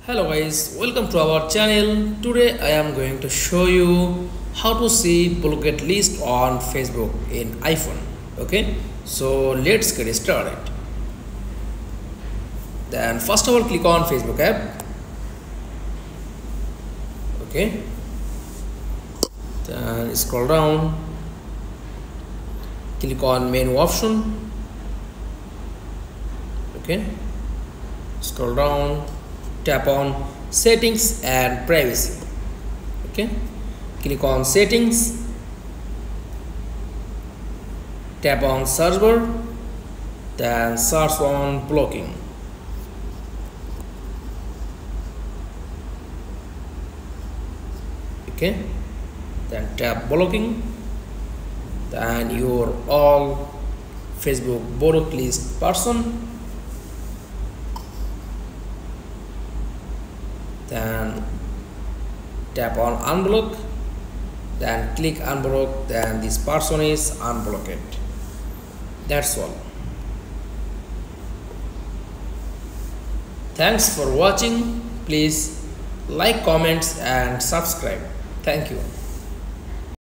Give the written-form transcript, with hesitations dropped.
Hello guys, welcome to our channel. Today I am going to show you how to see blocked list on Facebook in iPhone. Okay, so let's get started. Then first of all, click on Facebook app. Okay, then scroll down, click on menu option. Okay, scroll down, tap on settings and privacy. Okay, click on settings, tap on search bar, then search on blocking. Okay, then tap blocking, then your all Facebook blocked list person. Then tap on unblock, then click unblock, then this person is unblocked. That's all. Thanks for watching. Please like, comments and subscribe. Thank you.